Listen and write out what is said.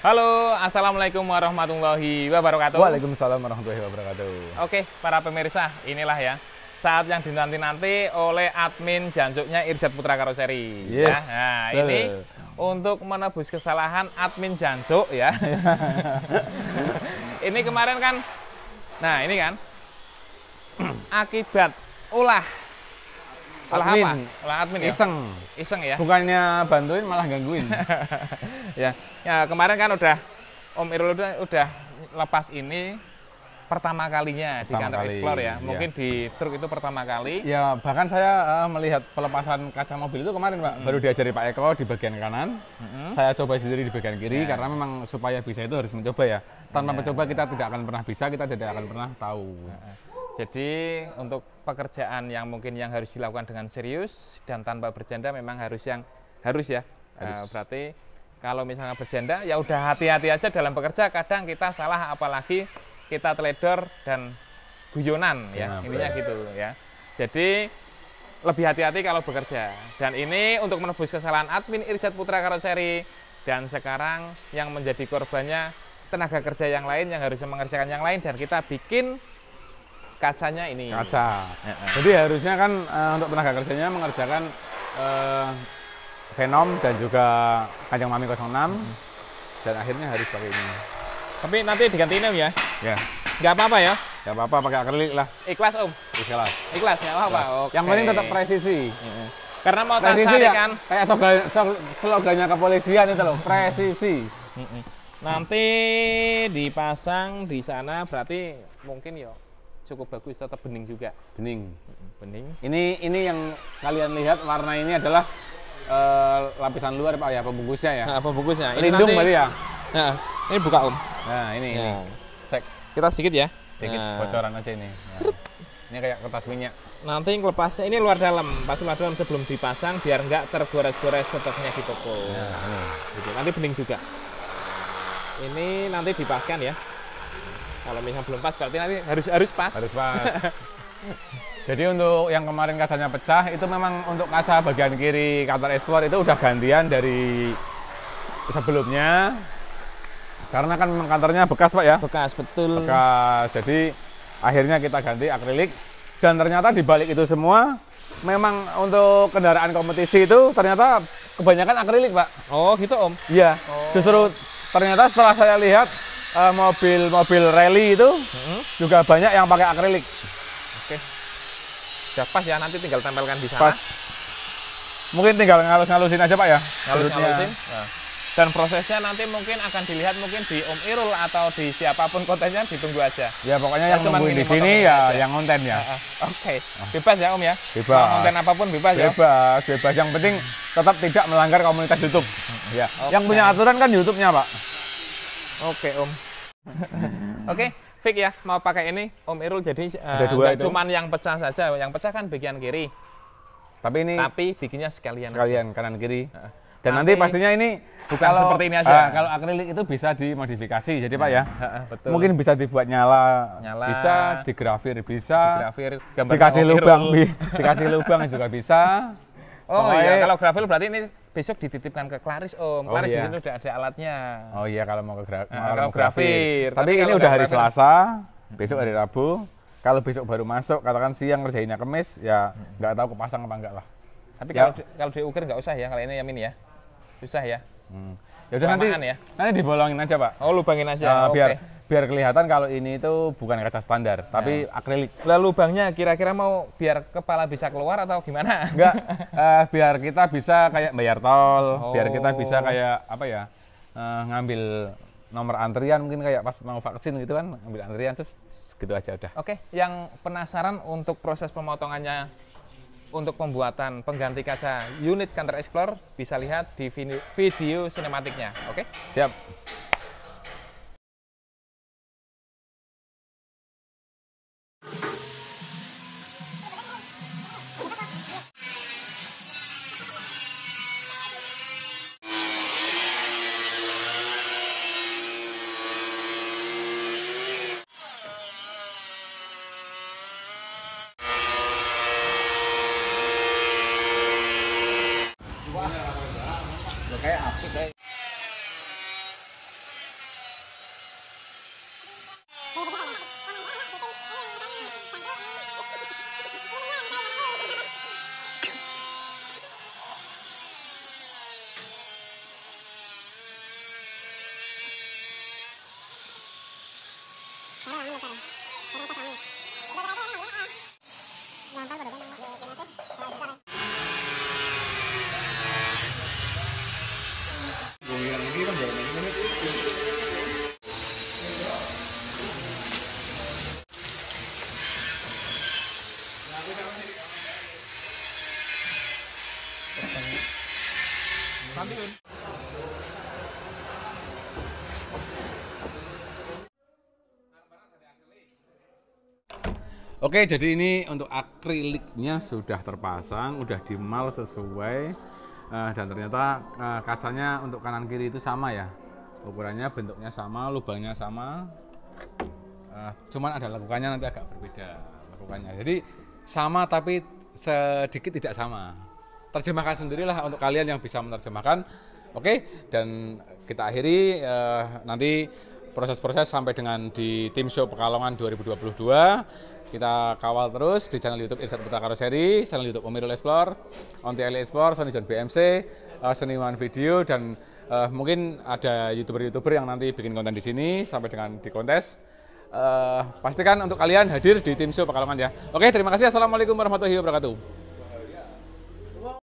Halo, assalamualaikum warahmatullahi wabarakatuh. Waalaikumsalam warahmatullahi wabarakatuh. Oke, para pemirsa, inilah ya saat yang dinanti-nanti oleh admin Jancuknya Irsyad Putra Karoseri. Yes. Ya. Nah, ini untuk menebus kesalahan admin Jancuk ya. Ini kemarin kan, nah ini kan akibat ulah Admin. apa? Ulah admin ya. Iseng ya. Bukannya bantuin malah gangguin. Ya, kemarin kan Om Irul udah lepas ini pertama kalinya di kantor Explore ya. Mungkin di truk itu pertama kali. Ya, bahkan saya melihat pelepasan kaca mobil itu kemarin, Pak. Baru diajari Pak Eko di bagian kanan. Saya coba sendiri di bagian kiri karena memang supaya bisa itu harus mencoba ya. Tanpa mencoba kita tidak akan pernah bisa, kita tidak akan pernah tahu. Jadi untuk pekerjaan yang mungkin yang harus dilakukan dengan serius dan tanpa bercanda memang harus ya. Berarti kalau misalnya bercanda ya udah hati-hati aja dalam bekerja. Kadang kita salah, apalagi kita teledor dan guyonan ya. Intinya gitu ya. Jadi lebih hati-hati kalau bekerja. Dan ini untuk menebus kesalahan admin Irsyad Putra Karoseri, dan sekarang yang menjadi korbannya tenaga kerja yang lain yang harusnya mengerjakan yang lain, dan kita bikin kacanya ini. Kaca. Jadi harusnya kan untuk tenaga kerjanya mengerjakan Venom dan juga Kanjeng Mami 06, dan akhirnya harus pakai ini. Tapi nanti digantiin Om ya? Ya. Nggak apa-apa ya? Nggak apa-apa, pakai akrilik lah. Ikhlas Om? Ikhlas. Ikhlas, nggak apa-apa? Oke. Yang penting tetap presisi. Karena mau presisi cari ya, kan? kayak slogannya kepolisian itu loh, presisi. Nanti dipasang di sana berarti mungkin ya cukup bagus, tetap bening juga. Bening. Bening. Ini yang kalian lihat warna ini adalah lapisan luar Pak ya, pembungkusnya ya. Nah, pembungkusnya. Lindung berarti ya. Nah, ini buka Om. Nah, ini. Cek. Kita sedikit ya. Sedikit bocoran aja ini. Nah. Ini kayak kertas minyak. Nanti lepasnya ini luar dalam, pasti luar dalam sebelum dipasang biar nggak tergores-gores stoknya di toko. Nah, gitu. Nanti bening juga. Ini nanti dipaskan ya. Kalau misalnya belum pas berarti nanti harus pas. Harus pas. Jadi untuk yang kemarin kacanya pecah itu memang untuk kaca bagian kiri kantor Explore itu udah gantian dari sebelumnya. Karena kan memang kantornya bekas Pak ya. Bekas, betul. Bekas. Jadi akhirnya kita ganti akrilik, dan ternyata di balik itu semua memang untuk kendaraan kompetisi itu ternyata kebanyakan akrilik Pak. Oh gitu Om? Iya. Justru ternyata setelah saya lihat mobil-mobil rally itu juga banyak yang pakai akrilik. Oke. Sudah pas ya, nanti tinggal tempelkan di sana. Pas. Mungkin tinggal ngalus-ngalusin aja Pak ya. Ngalus-ngalusin. Nah. Dan prosesnya nanti mungkin akan dilihat mungkin di Om Irul atau di siapapun kontennya, ditunggu aja. Ya pokoknya yang nungguin di sini ya aja. Yang konten ya. Oke. Bebas ya Om ya. Bebas. Mau konten apapun bebas ya. Bebas. Yang penting tetap tidak melanggar komunitas YouTube. Ya. Yang punya aturan kan YouTube-nya Pak. Oke Om. Oke. Fix ya, mau pakai ini Om Irul, jadi cuman yang pecah saja. Yang pecah kan bagian kiri. Tapi bikinnya sekalian kanan kiri. Dan nanti pastinya ini bukan seperti ini aja. Kalau akrilik itu bisa dimodifikasi. Jadi Pak ya. Betul. Mungkin bisa dibuat nyala. Bisa digrafir, bisa. Dikasih lubang juga bisa. Oh iya, kalau grafir berarti ini besok dititipkan ke Klaris Om. Klaris di sini udah ada alatnya. Oh iya, kalau mau ke grafir. Tapi ini udah hari Selasa, besok hari Rabu. Kalau besok baru masuk, katakan siang ngerjainnya Kamis, ya nggak tahu kepasang apa enggak lah. Tapi kalau diukir nggak usah ya, kalau ini Yamin ya. Susah ya. Ya udah nanti dibolongin aja Pak. Oh, lubangin aja. Biar kelihatan kalau ini itu bukan kaca standar, tapi akrilik. Lah lubangnya kira-kira mau biar kepala bisa keluar atau gimana? Enggak, biar kita bisa kayak bayar tol, biar kita bisa kayak apa ya, ngambil nomor antrian, mungkin kayak pas mau vaksin gitu kan, ngambil antrian terus gitu aja udah. Oke, yang penasaran untuk proses pemotongannya untuk pembuatan pengganti kaca unit kantor Explore bisa lihat di video sinematiknya. Oke? Siap. Kayak apik kayak Oke, jadi ini untuk akriliknya sudah terpasang, udah dimal sesuai, dan ternyata kacanya untuk kanan kiri itu sama ya, ukurannya, bentuknya sama, lubangnya sama, cuman ada lekukannya nanti agak berbeda lekukannya. Jadi sama tapi sedikit tidak sama. Terjemahkan sendirilah untuk kalian yang bisa menerjemahkan. Oke, dan kita akhiri nanti proses-proses sampai dengan di Tim Show Pekalongan 2022. Kita kawal terus di channel YouTube Irsyad Putra Karoseri, channel YouTube Omirul Explore, Onti Ali Explore, Sony John BMC, Seniman Video, dan mungkin ada YouTuber-YouTuber yang nanti bikin konten di sini sampai dengan di kontes. Pastikan untuk kalian hadir di Tim Show Pekalongan ya. Oke, terima kasih. Assalamualaikum warahmatullahi wabarakatuh.